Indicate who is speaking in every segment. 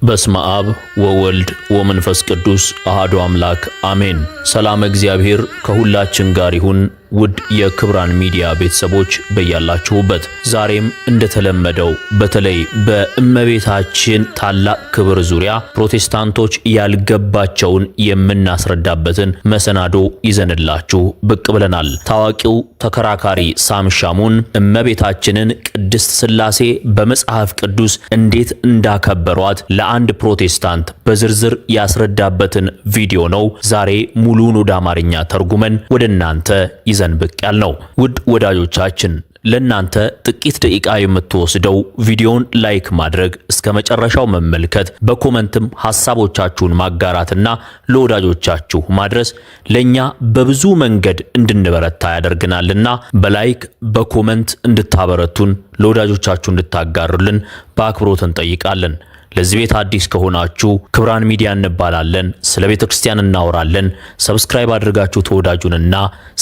Speaker 1: በስመ አብ ወወልድ ወመንፈስ ቅዱስ አሐዱ አምላክ አሜን። ሰላም እግዚአብሔር ከሁላችን ጋር ይሁን። ውድ የክብራን ሚዲያ ቤተሰቦች በያላችሁበት ዛሬም እንደተለመደው በተለይ በእመቤታችን ታላቅ ክብር ዙሪያ ፕሮቴስታንቶች ያልገባቸውን የምናስረዳበትን መሰናዶ ይዘንላችሁ ብቅ ብለናል። ታዋቂው ተከራካሪ ሳም ሻሙን እመቤታችንን ቅድስት ሥላሴ በመጽሐፍ ቅዱስ እንዴት እንዳከበሯት ለአንድ ፕሮቴስታንት በዝርዝር ያስረዳበትን ቪዲዮ ነው ዛሬ ሙሉውን ወደ አማርኛ ተርጉመን ወደ እናንተ ይዘን ብቅ ያልነው። ውድ ወዳጆቻችን ለናንተ ጥቂት ደቂቃ የምትወስደው ቪዲዮን ላይክ ማድረግ እስከ መጨረሻው መመልከት በኮሜንትም ሐሳቦቻችሁን ማጋራትና ለወዳጆቻችሁ ማድረስ ለኛ በብዙ መንገድ እንድንበረታ ያደርግናልና በላይክ በኮሜንት እንድታበረቱን ለወዳጆቻችሁ እንድታጋሩልን በአክብሮት እንጠይቃለን። ለዚህ ቤት አዲስ ከሆናችሁ ክብራን ሚዲያ እንባላለን። ስለ ቤተ ክርስቲያን እናወራለን። ሰብስክራይብ አድርጋችሁ ተወዳጁንና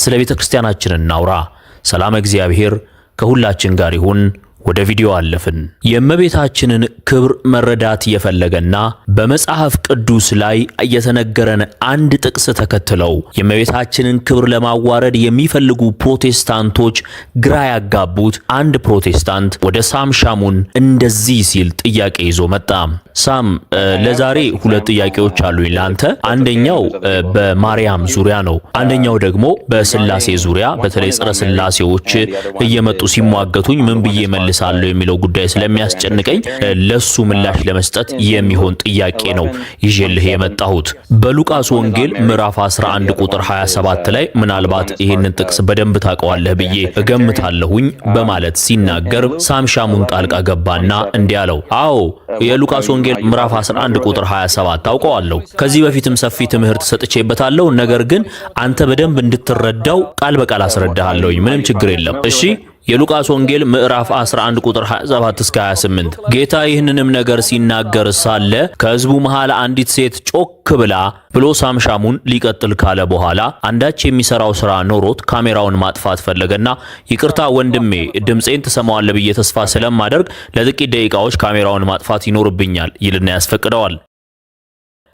Speaker 1: ስለ ቤተ ክርስቲያናችን እናውራ። ሰላም እግዚአብሔር ከሁላችን ጋር ይሁን። ወደ ቪዲዮ አለፍን። የእመቤታችንን ክብር መረዳት የፈለገና በመጽሐፍ ቅዱስ ላይ የተነገረን አንድ ጥቅስ ተከትለው የእመቤታችንን ክብር ለማዋረድ የሚፈልጉ ፕሮቴስታንቶች ግራ ያጋቡት አንድ ፕሮቴስታንት ወደ ሳም ሻሙን እንደዚህ ሲል ጥያቄ ይዞ መጣ። ሳም ለዛሬ ሁለት ጥያቄዎች አሉኝ ላንተ። አንደኛው በማርያም ዙሪያ ነው። አንደኛው ደግሞ በስላሴ ዙሪያ በተለይ ጽረ ስላሴዎች እየመጡ ሲሟገቱኝ ምን ብዬ መልሳለሁ የሚለው ጉዳይ ስለሚያስጨንቀኝ ለሱ ምላሽ ለመስጠት የሚሆን ጥያቄ ነው ይዤልህ የመጣሁት። በሉቃስ ወንጌል ምዕራፍ 11 ቁጥር 27 ላይ ምናልባት ይህንን ጥቅስ በደንብ ታውቀዋለህ ብዬ እገምታለሁኝ በማለት ሲናገር ሳም ሻሙን ጣልቃ ገባና እንዲህ አለው። አዎ የሉቃስ ወንጌል ምዕራፍ 11 ቁጥር 27 ታውቀዋለሁ። ከዚህ በፊትም ሰፊ ትምህርት ሰጥቼበታለሁ። ነገር ግን አንተ በደንብ እንድትረዳው ቃል በቃል አስረዳሃለሁኝ። ምንም ችግር የለም። እሺ የሉቃስ ወንጌል ምዕራፍ 11 ቁጥር 27 እስከ 28 ጌታ ይህንንም ነገር ሲናገር ሳለ ከሕዝቡ መሃል አንዲት ሴት ጮክ ብላ ብሎ ሳም ሻሙን ሊቀጥል ካለ በኋላ አንዳች የሚሰራው ስራ ኖሮት ካሜራውን ማጥፋት ፈለገና ይቅርታ ወንድሜ ድምጼን ትሰማዋለህ ብዬ ተስፋ ስለማደርግ ለጥቂት ደቂቃዎች ካሜራውን ማጥፋት ይኖርብኛል ይልና ያስፈቅደዋል።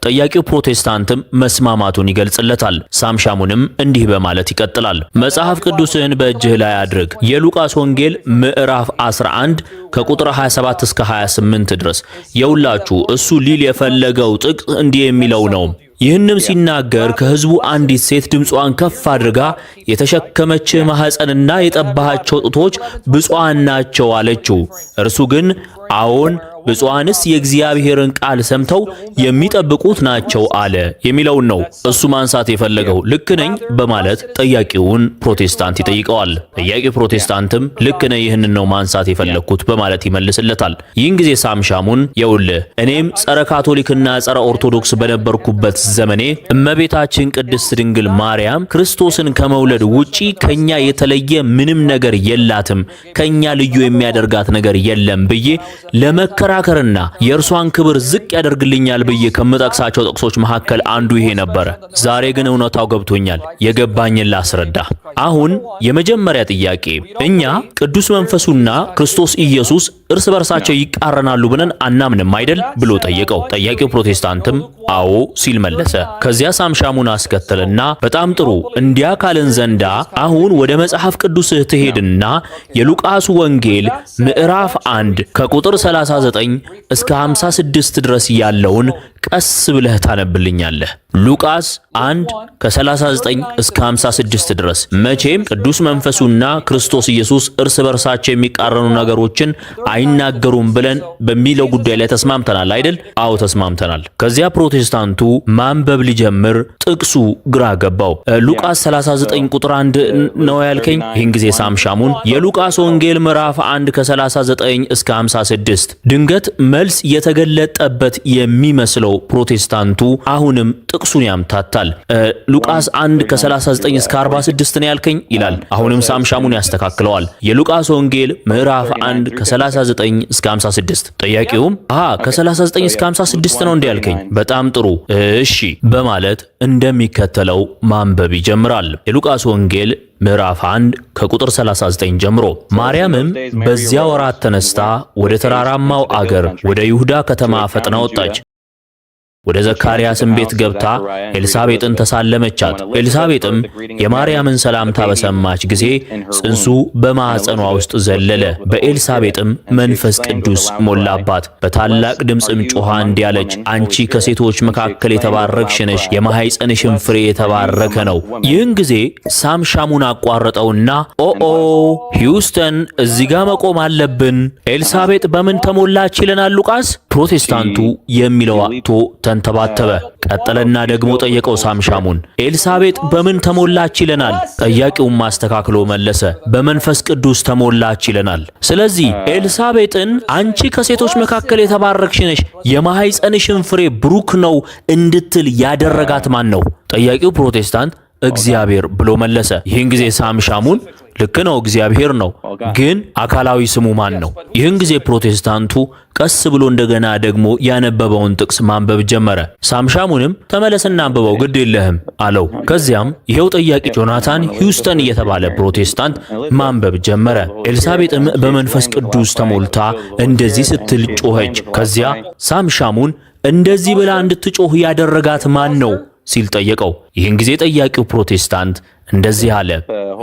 Speaker 1: ጠያቂው ፕሮቴስታንትም መስማማቱን ይገልጽለታል። ሳም ሻሙንም እንዲህ በማለት ይቀጥላል። መጽሐፍ ቅዱስህን በእጅህ ላይ አድርግ። የሉቃስ ወንጌል ምዕራፍ 11 ከቁጥር 27 እስከ 28 ድረስ የውላችሁ እሱ ሊል የፈለገው ጥቅስ እንዲህ የሚለው ነው። ይህንም ሲናገር ከሕዝቡ አንዲት ሴት ድምጿን ከፍ አድርጋ የተሸከመችህ ማኅፀንና የጠባሃቸው ጡቶች ብፁዓን ናቸው አለችው። እርሱ ግን አዎን ብፁዓንስ የእግዚአብሔርን ቃል ሰምተው የሚጠብቁት ናቸው አለ የሚለውን ነው እሱ ማንሳት የፈለገው። ልክ ነኝ በማለት ጠያቂውን ፕሮቴስታንት ይጠይቀዋል። ጠያቂው ፕሮቴስታንትም ልክ ነኝ ይህንን ነው ማንሳት የፈለግኩት በማለት ይመልስለታል። ይህን ጊዜ ሳም ሻሙን የውልህ እኔም ጸረ ካቶሊክና ጸረ ኦርቶዶክስ በነበርኩበት ዘመኔ እመቤታችን ቅድስት ድንግል ማርያም ክርስቶስን ከመውለድ ውጪ ከኛ የተለየ ምንም ነገር የላትም፣ ከኛ ልዩ የሚያደርጋት ነገር የለም ብዬ ለመከራከርና የእርሷን ክብር ዝቅ ያደርግልኛል ብዬ ከምጠቅሳቸው ጥቅሶች መካከል አንዱ ይሄ ነበር። ዛሬ ግን እውነታው ገብቶኛል። የገባኝን ላስረዳ። አሁን የመጀመሪያ ጥያቄ እኛ ቅዱስ መንፈሱና ክርስቶስ ኢየሱስ እርስ በርሳቸው ይቃረናሉ ብለን አናምንም አይደል ብሎ ጠየቀው። ጠያቂው ፕሮቴስታንትም አዎ ሲል መለሰ። ከዚያ ሳም ሻሙን አስከተለና በጣም ጥሩ እንዲያ ካልን ዘንዳ አሁን ወደ መጽሐፍ ቅዱስህ ትሄድና የሉቃስ ወንጌል ምዕራፍ 1 ከቁጥር 39 እስከ 56 ድረስ ያለውን ቀስ ብለህ ታነብልኛለህ። ሉቃስ 1 ከ39 እስከ 56 ድረስ። መቼም ቅዱስ መንፈሱና ክርስቶስ ኢየሱስ እርስ በርሳቸው የሚቃረኑ ነገሮችን አይናገሩም ብለን በሚለው ጉዳይ ላይ ተስማምተናል አይደል? አዎ ተስማምተናል። ከዚያ ፕሮቴስታንቱ ማንበብ ሊጀምር ጥቅሱ ግራ ገባው። ሉቃስ 39 ቁጥር 1 ነው ያልከኝ? ይህን ጊዜ ሳም ሻሙን የሉቃስ ወንጌል ምዕራፍ 1 ከ39 እስከ 56 ድንገት መልስ የተገለጠበት የሚመስለው ፕሮቴስታንቱ አሁንም ጥቅሱን ያምታታል። ሉቃስ 1 ከ39 እስከ 46 ነው ያልከኝ ይላል። አሁንም ሳም ሻሙን ያስተካክለዋል። የሉቃስ ወንጌል ምዕራፍ 1 ከ39 እስከ 56። ጠያቂውም ከ39 እስከ 56 ነው እንዴ ያልከኝ? በጣም በጣም ጥሩ እሺ በማለት እንደሚከተለው ማንበብ ይጀምራል። የሉቃስ ወንጌል ምዕራፍ 1 ከቁጥር 39 ጀምሮ። ማርያምም በዚያ ወራት ተነስታ ወደ ተራራማው አገር ወደ ይሁዳ ከተማ ፈጥና ወጣች። ወደ ዘካርያስም ቤት ገብታ ኤልሳቤጥን ተሳለመቻት። ኤልሳቤጥም የማርያምን ሰላምታ በሰማች ጊዜ ጽንሱ በማኅፀኗ ውስጥ ዘለለ። በኤልሳቤጥም መንፈስ ቅዱስ ሞላባት። በታላቅ ድምፅም ጮኻ እንዲህ አለች፣ አንቺ ከሴቶች መካከል የተባረክሽ ነሽ፣ የማኅፀንሽም ፍሬ የተባረከ ነው። ይህን ጊዜ ሳምሻሙን አቋረጠውና ኦኦ ሂውስተን እዚህ ጋር መቆም አለብን። ኤልሳቤጥ በምን ተሞላች ይለናል ሉቃስ? ፕሮቴስታንቱ የሚለው አጥቶ ተንተባተበ። ቀጠለና ደግሞ ጠየቀው ሳምሻሙን፣ ኤልሳቤጥ በምን ተሞላች ይለናል? ጠያቂውም ማስተካክሎ መለሰ፣ በመንፈስ ቅዱስ ተሞላች ይለናል። ስለዚህ ኤልሳቤጥን አንቺ ከሴቶች መካከል የተባረክሽ ነሽ፣ የማኅፀንሽን ፍሬ ብሩክ ነው እንድትል ያደረጋት ማን ነው? ጠያቂው ፕሮቴስታንት እግዚአብሔር ብሎ መለሰ። ይህን ጊዜ ሳምሻሙን ልክ ነው እግዚአብሔር ነው፣ ግን አካላዊ ስሙ ማን ነው? ይህን ጊዜ ፕሮቴስታንቱ ቀስ ብሎ እንደገና ደግሞ ያነበበውን ጥቅስ ማንበብ ጀመረ። ሳምሻሙንም ተመለስና አንብበው ግድ የለህም አለው። ከዚያም ይሄው ጠያቂ ጆናታን ሂውስተን እየተባለ ፕሮቴስታንት ማንበብ ጀመረ። ኤልሳቤጥም በመንፈስ ቅዱስ ተሞልታ እንደዚህ ስትል ጮኸች። ከዚያ ሳምሻሙን እንደዚህ ብላ እንድትጮህ ያደረጋት ማን ነው ሲል ጠየቀው። ይህን ጊዜ ጠያቂው ፕሮቴስታንት እንደዚህ አለ፣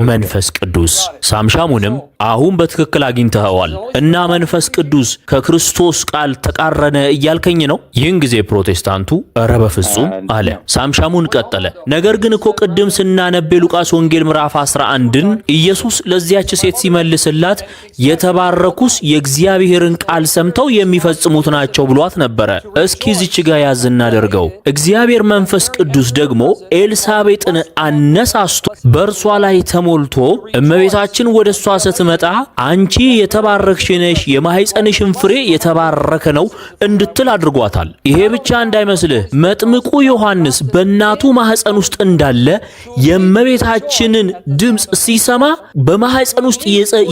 Speaker 1: መንፈስ ቅዱስ። ሳምሻሙንም አሁን በትክክል አግኝተኸዋል እና መንፈስ ቅዱስ ከክርስቶስ ቃል ተቃረነ እያልከኝ ነው? ይህን ጊዜ ፕሮቴስታንቱ ኧረ በፍጹም አለ። ሳምሻሙን ቀጠለ፣ ነገር ግን እኮ ቅድም ስናነብ ሉቃስ ወንጌል ምዕራፍ 11ን ኢየሱስ ለዚያች ሴት ሲመልስላት የተባረኩስ የእግዚአብሔርን ቃል ሰምተው የሚፈጽሙት ናቸው ብሏት ነበረ። እስኪ እዚች ጋር ያዝ እናደርገው። እግዚአብሔር መንፈስ ቅዱስ ደግሞ ኤልሳቤጥን አነሳስቶ በእርሷ ላይ ተሞልቶ እመቤታችን ወደ እሷ ስትመጣ አንቺ የተባረክሽ ነሽ፣ የማኅፀንሽን ፍሬ የተባረከ ነው እንድትል አድርጓታል። ይሄ ብቻ እንዳይመስልህ፣ መጥምቁ ዮሐንስ በእናቱ ማኅፀን ውስጥ እንዳለ የእመቤታችንን ድምፅ ሲሰማ በማኅፀን ውስጥ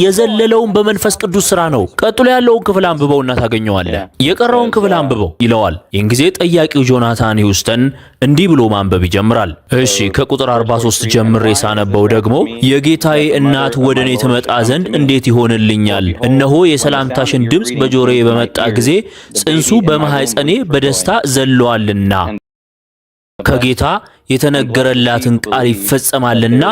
Speaker 1: የዘለለውን በመንፈስ ቅዱስ ሥራ ነው። ቀጥሎ ያለውን ክፍል አንብበውና ታገኘዋለህ። የቀረውን ክፍል አንብበው ይለዋል። ይህን ጊዜ ጠያቂው ጆናታን ሂውስተን እንዲህ ብሎ ማንበብ ይጀምራል። እሺ ከቁጥር 43 ጀምሬ ሳነበው ደግሞ የጌታዬ እናት ወደ እኔ ትመጣ ዘንድ እንዴት ይሆንልኛል? እነሆ የሰላምታሽን ድምፅ በጆሮዬ በመጣ ጊዜ ጽንሱ በማኅፀኔ በደስታ ዘለዋልና ከጌታ የተነገረላትን ቃል ይፈጸማልና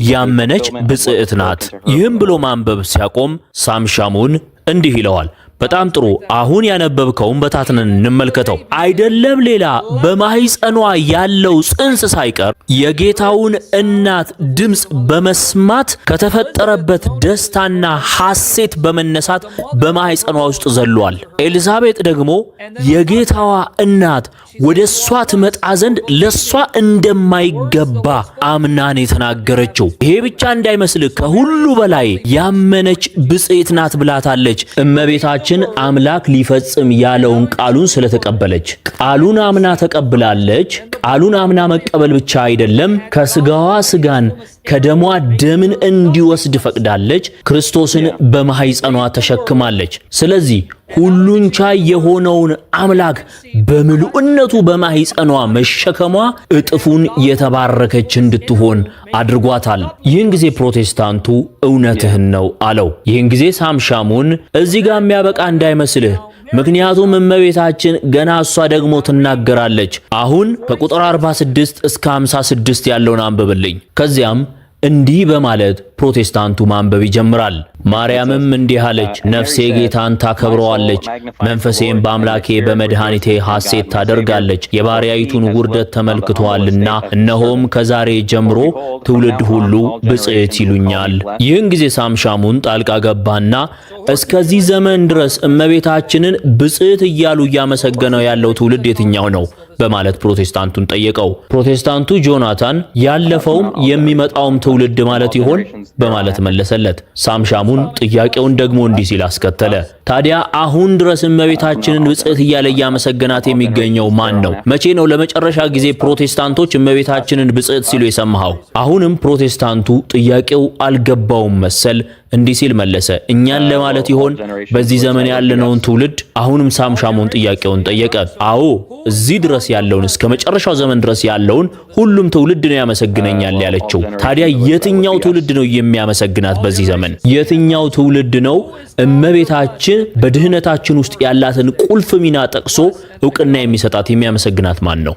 Speaker 1: ያመነች ብፅዕት ናት። ይህም ብሎ ማንበብ ሲያቆም ሳምሻሙን እንዲህ ይለዋል። በጣም ጥሩ። አሁን ያነበብከውን በታትነን እንመልከተው። አይደለም ሌላ በማኅፀኗ ያለው ጽንስ ሳይቀር የጌታውን እናት ድምፅ በመስማት ከተፈጠረበት ደስታና ሐሴት በመነሳት በማኅፀኗ ውስጥ ዘሏል። ኤልሳቤጥ ደግሞ የጌታዋ እናት ወደ እሷ ትመጣ ዘንድ ለእሷ እንደማይገባ አምናን የተናገረችው። ይሄ ብቻ እንዳይመስልህ፣ ከሁሉ በላይ ያመነች ብፅዕት ናት ብላታለች። እመቤታችን አምላክ ሊፈጽም ያለውን ቃሉን ስለተቀበለች ቃሉን አምና ተቀብላለች። ቃሉን አምና መቀበል ብቻ አይደለም፣ ከስጋዋ ስጋን ከደሟ ደምን እንዲወስድ ፈቅዳለች። ክርስቶስን በማኅፀኗ ተሸክማለች። ስለዚህ ሁሉን ቻይ የሆነውን አምላክ በምሉዕነቱ በማኅፀኗ መሸከሟ እጥፉን የተባረከች እንድትሆን አድርጓታል። ይህን ጊዜ ፕሮቴስታንቱ እውነትህን ነው አለው። ይህን ጊዜ ሳምሻሙን እዚህ ጋር የሚያበቃ እንዳይመስልህ፣ ምክንያቱም እመቤታችን ገና እሷ ደግሞ ትናገራለች። አሁን ከቁጥር 46 እስከ 56 ያለውን አንብብልኝ። ከዚያም እንዲህ በማለት ፕሮቴስታንቱ ማንበብ ይጀምራል። ማርያምም እንዲህ አለች፣ ነፍሴ ጌታን ታከብረዋለች፣ መንፈሴም በአምላኬ በመድኃኒቴ ሐሴት ታደርጋለች፣ የባሪያይቱን ውርደት ተመልክቷልና፣ እነሆም ከዛሬ ጀምሮ ትውልድ ሁሉ ብፅዕት ይሉኛል። ይህን ጊዜ ሳምሻሙን ጣልቃ ገባና እስከዚህ ዘመን ድረስ እመቤታችንን ብፅዕት እያሉ እያመሰገነው ያለው ትውልድ የትኛው ነው በማለት ፕሮቴስታንቱን ጠየቀው። ፕሮቴስታንቱ ጆናታን ያለፈውም የሚመጣውም ትውልድ ማለት ይሆን በማለት መለሰለት። ሳምሻሙን ጥያቄውን ደግሞ እንዲህ ሲል አስከተለ። ታዲያ አሁን ድረስ እመቤታችንን ብፅዕት እያለ እያመሰገናት የሚገኘው ማን ነው? መቼ ነው ለመጨረሻ ጊዜ ፕሮቴስታንቶች እመቤታችንን ብፅዕት ሲሉ የሰማኸው? አሁንም ፕሮቴስታንቱ ጥያቄው አልገባውም መሰል እንዲህ ሲል መለሰ። እኛን ለማለት ይሆን በዚህ ዘመን ያለነውን ትውልድ? አሁንም ሳም ሻሞን ጥያቄውን ጠየቀ። አዎ እዚህ ድረስ ያለውን እስከ መጨረሻው ዘመን ድረስ ያለውን ሁሉም ትውልድ ነው ያመሰግነኛል ያለችው። ታዲያ የትኛው ትውልድ ነው የሚያመሰግናት በዚህ ዘመን? የትኛው ትውልድ ነው እመቤታችን በድህነታችን ውስጥ ያላትን ቁልፍ ሚና ጠቅሶ ዕውቅና የሚሰጣት የሚያመሰግናት ማን ነው?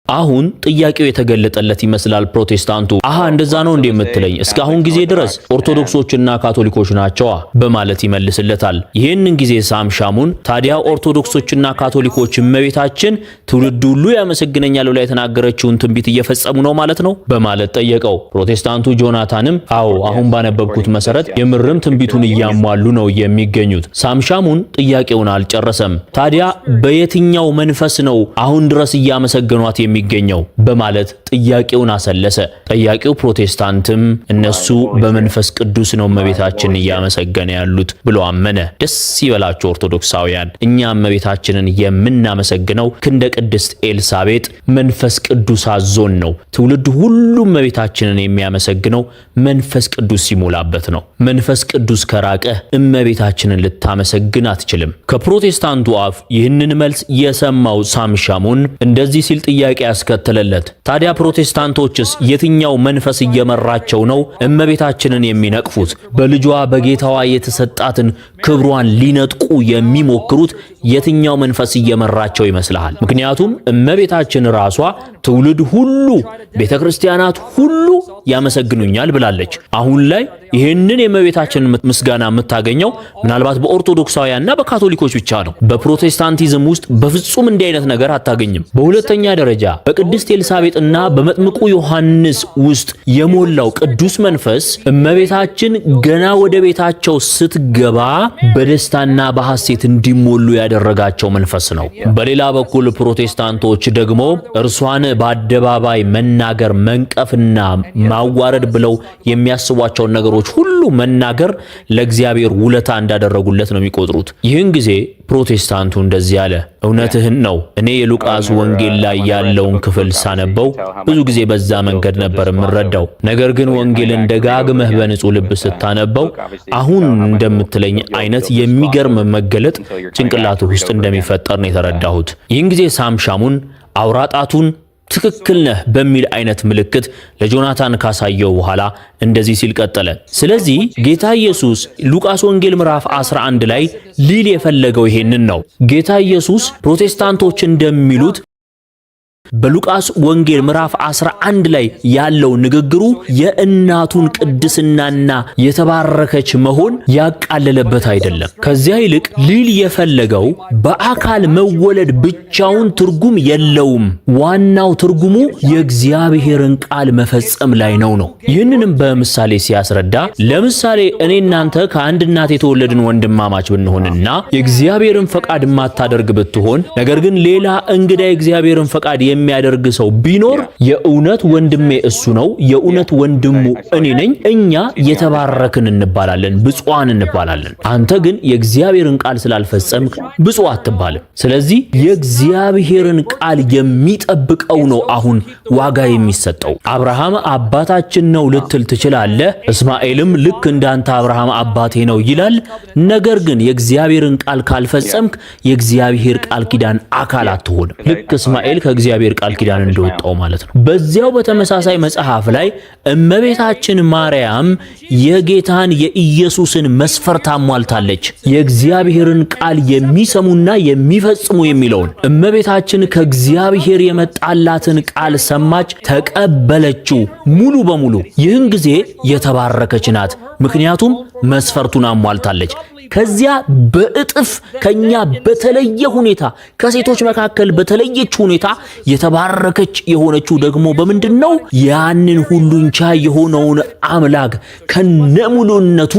Speaker 1: አሁን ጥያቄው የተገለጠለት ይመስላል ፕሮቴስታንቱ። አሃ እንደዛ ነው እንዴ የምትለኝ? እስካሁን ጊዜ ድረስ ኦርቶዶክሶችና ካቶሊኮች ናቸዋ በማለት ይመልስለታል። ይህንን ጊዜ ሳም ሻሙን ታዲያ ኦርቶዶክሶችና ካቶሊኮች እመቤታችን ትውልድ ሁሉ ያመሰግነኛል ብላ የተናገረችውን ትንቢት እየፈጸሙ ነው ማለት ነው በማለት ጠየቀው። ፕሮቴስታንቱ ጆናታንም አዎ አሁን ባነበብኩት መሰረት የምርም ትንቢቱን እያሟሉ ነው የሚገኙት። ሳም ሻሙን ጥያቄውን አልጨረሰም። ታዲያ በየትኛው መንፈስ ነው አሁን ድረስ እያመሰገኗት የሚገኘው በማለት ጥያቄውን አሰለሰ። ጠያቂው ፕሮቴስታንትም እነሱ በመንፈስ ቅዱስ ነው እመቤታችንን እያመሰገነ ያሉት ብሎ አመነ። ደስ ይበላችሁ ኦርቶዶክሳውያን፣ እኛ እመቤታችንን የምናመሰግነው ክንደ ቅድስት ኤልሳቤጥ መንፈስ ቅዱስ አዞን ነው። ትውልድ ሁሉ እመቤታችንን የሚያመሰግነው መንፈስ ቅዱስ ሲሞላበት ነው። መንፈስ ቅዱስ ከራቀ እመቤታችንን ልታመሰግን አትችልም። ከፕሮቴስታንቱ አፍ ይህንን መልስ የሰማው ሳም ሻሙን እንደዚህ ሲል ጥያቄ ያስከተለለት። ታዲያ ፕሮቴስታንቶችስ የትኛው መንፈስ እየመራቸው ነው እመቤታችንን የሚነቅፉት? በልጇ በጌታዋ የተሰጣትን ክብሯን ሊነጥቁ የሚሞክሩት የትኛው መንፈስ እየመራቸው ይመስልሃል? ምክንያቱም እመቤታችን ራሷ ትውልድ ሁሉ ቤተክርስቲያናት ሁሉ ያመሰግኑኛል ብላለች። አሁን ላይ ይህንን የእመቤታችንን ምስጋና የምታገኘው ምናልባት በኦርቶዶክሳውያንና በካቶሊኮች ብቻ ነው። በፕሮቴስታንቲዝም ውስጥ በፍጹም እንዲህ አይነት ነገር አታገኝም። በሁለተኛ ደረጃ በቅድስት ኤልሳቤጥና በመጥምቁ ዮሐንስ ውስጥ የሞላው ቅዱስ መንፈስ እመቤታችን ገና ወደ ቤታቸው ስትገባ በደስታና በሐሴት እንዲሞሉ ያደረጋቸው መንፈስ ነው። በሌላ በኩል ፕሮቴስታንቶች ደግሞ እርሷን በአደባባይ መናገር፣ መንቀፍና ማዋረድ ብለው የሚያስቧቸውን ነገሮች ሁሉ መናገር ለእግዚአብሔር ውለታ እንዳደረጉለት ነው የሚቆጥሩት። ይህን ጊዜ ፕሮቴስታንቱ እንደዚህ አለ። እውነትህን ነው። እኔ የሉቃስ ወንጌል ላይ ያለውን ክፍል ሳነበው ብዙ ጊዜ በዛ መንገድ ነበር የምረዳው። ነገር ግን ወንጌልን ደጋግመህ በንጹህ ልብ ስታነበው አሁን እንደምትለኝ አይነት የሚገርም መገለጥ ጭንቅላቱ ውስጥ እንደሚፈጠር ነው የተረዳሁት። ይህን ጊዜ ሳም ሻሙን አውራጣቱን ትክክል ነህ በሚል አይነት ምልክት ለጆናታን ካሳየው በኋላ እንደዚህ ሲል ቀጠለ። ስለዚህ ጌታ ኢየሱስ ሉቃስ ወንጌል ምዕራፍ 11 ላይ ሊል የፈለገው ይሄንን ነው። ጌታ ኢየሱስ ፕሮቴስታንቶች እንደሚሉት በሉቃስ ወንጌል ምዕራፍ 11 ላይ ያለው ንግግሩ የእናቱን ቅድስናና የተባረከች መሆን ያቃለለበት አይደለም። ከዚያ ይልቅ ሊል የፈለገው በአካል መወለድ ብቻውን ትርጉም የለውም። ዋናው ትርጉሙ የእግዚአብሔርን ቃል መፈጸም ላይ ነው። ይህንንም በምሳሌ ሲያስረዳ ለምሳሌ እኔ እናንተ ከአንድ እናት የተወለድን ወንድማማች ብንሆንና የእግዚአብሔርን ፈቃድ ማታደርግ ብትሆን፣ ነገር ግን ሌላ እንግዳ የእግዚአብሔርን ፈቃድ የሚያደርግ ሰው ቢኖር የእውነት ወንድሜ እሱ ነው፣ የእውነት ወንድሙ እኔ ነኝ። እኛ የተባረክን እንባላለን፣ ብፁዓን እንባላለን። አንተ ግን የእግዚአብሔርን ቃል ስላልፈጸምክ ብፁዕ አትባልም። ስለዚህ የእግዚአብሔርን ቃል የሚጠብቀው ነው አሁን ዋጋ የሚሰጠው። አብርሃም አባታችን ነው ልትል ትችላለህ። እስማኤልም ልክ እንዳንተ አብርሃም አባቴ ነው ይላል። ነገር ግን የእግዚአብሔርን ቃል ካልፈጸምክ የእግዚአብሔር ቃል ኪዳን አካል አትሆንም። ልክ እስማኤል ከእግዚአብሔር ቃል ኪዳን እንደወጣው ማለት ነው። በዚያው በተመሳሳይ መጽሐፍ ላይ እመቤታችን ማርያም የጌታን የኢየሱስን መስፈርት አሟልታለች። የእግዚአብሔርን ቃል የሚሰሙና የሚፈጽሙ የሚለውን እመቤታችን ከእግዚአብሔር የመጣላትን ቃል ሰማች፣ ተቀበለችው ሙሉ በሙሉ። ይህን ጊዜ የተባረከች ናት፣ ምክንያቱም መስፈርቱን አሟልታለች። ከዚያ በእጥፍ ከኛ በተለየ ሁኔታ ከሴቶች መካከል በተለየች ሁኔታ የተባረከች የሆነችው ደግሞ በምንድነው? ያንን ሁሉን ቻይ የሆነውን አምላክ ከነሙሉነቱ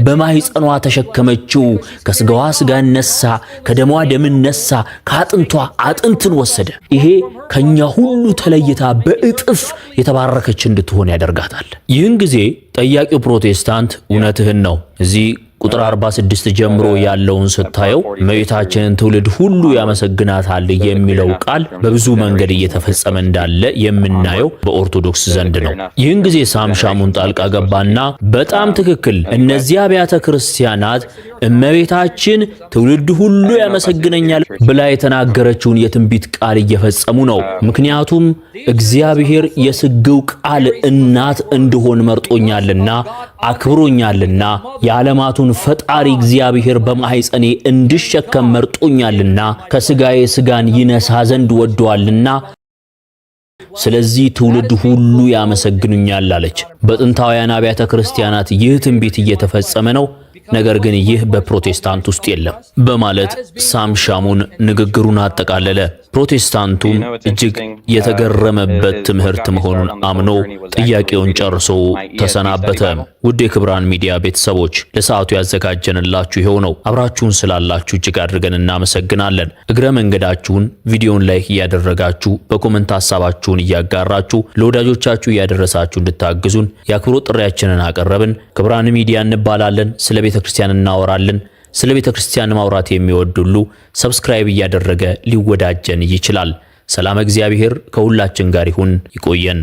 Speaker 1: በማህፀኗ ተሸከመችው። ከስጋዋ ስጋን ነሳ፣ ከደሟ ደምን ነሳ፣ ከአጥንቷ አጥንትን ወሰደ። ይሄ ከኛ ሁሉ ተለይታ በእጥፍ የተባረከች እንድትሆን ያደርጋታል። ይህን ጊዜ ጠያቂው ፕሮቴስታንት እውነትህን ነው፣ እዚህ ቁጥር 46 ጀምሮ ያለውን ስታየው እመቤታችንን ትውልድ ሁሉ ያመሰግናታል የሚለው ቃል በብዙ መንገድ እየተፈጸመ እንዳለ የምናየው በኦርቶዶክስ ዘንድ ነው። ይህን ጊዜ ሳምሻሙን ጣልቃ ገባና በጣም ትክክል፣ እነዚህ አብያተ ክርስቲያናት እመቤታችን ትውልድ ሁሉ ያመሰግነኛል ብላ የተናገረችውን የትንቢት ቃል እየፈጸሙ ነው። ምክንያቱም እግዚአብሔር የስግው ቃል እናት እንድሆን መርጦኛልና አክብሮኛልና የዓለማቱን ፈጣሪ እግዚአብሔር በማህፀኔ እንድሸከም መርጦኛልና ከስጋዬ ስጋን ይነሳ ዘንድ ወዷልና ስለዚህ ትውልድ ሁሉ ያመሰግኑኛል አለች። በጥንታውያን አብያተ ክርስቲያናት ይህ ትንቢት እየተፈጸመ ነው፣ ነገር ግን ይህ በፕሮቴስታንት ውስጥ የለም በማለት ሳምሻሙን ንግግሩን አጠቃለለ። ፕሮቴስታንቱም እጅግ የተገረመበት ትምህርት መሆኑን አምኖ ጥያቄውን ጨርሶ ተሰናበተ። ውድ የክብራን ሚዲያ ቤተሰቦች ለሰዓቱ ያዘጋጀንላችሁ ይኸው ነው። አብራችሁን ስላላችሁ እጅግ አድርገን እናመሰግናለን። እግረ መንገዳችሁን ቪዲዮን ላይክ እያደረጋችሁ በኮሜንት ሐሳባችሁን እያጋራችሁ ለወዳጆቻችሁ እያደረሳችሁ እንድታግዙን የአክብሮት ጥሪያችንን አቀረብን። ክብራን ሚዲያ እንባላለን። ስለ ቤተ ክርስቲያን እናወራለን። ስለ ቤተ ክርስቲያን ማውራት የሚወድ ሁሉ ሰብስክራይብ እያደረገ ሊወዳጀን ይችላል። ሰላም እግዚአብሔር ከሁላችን ጋር ይሁን። ይቆየን።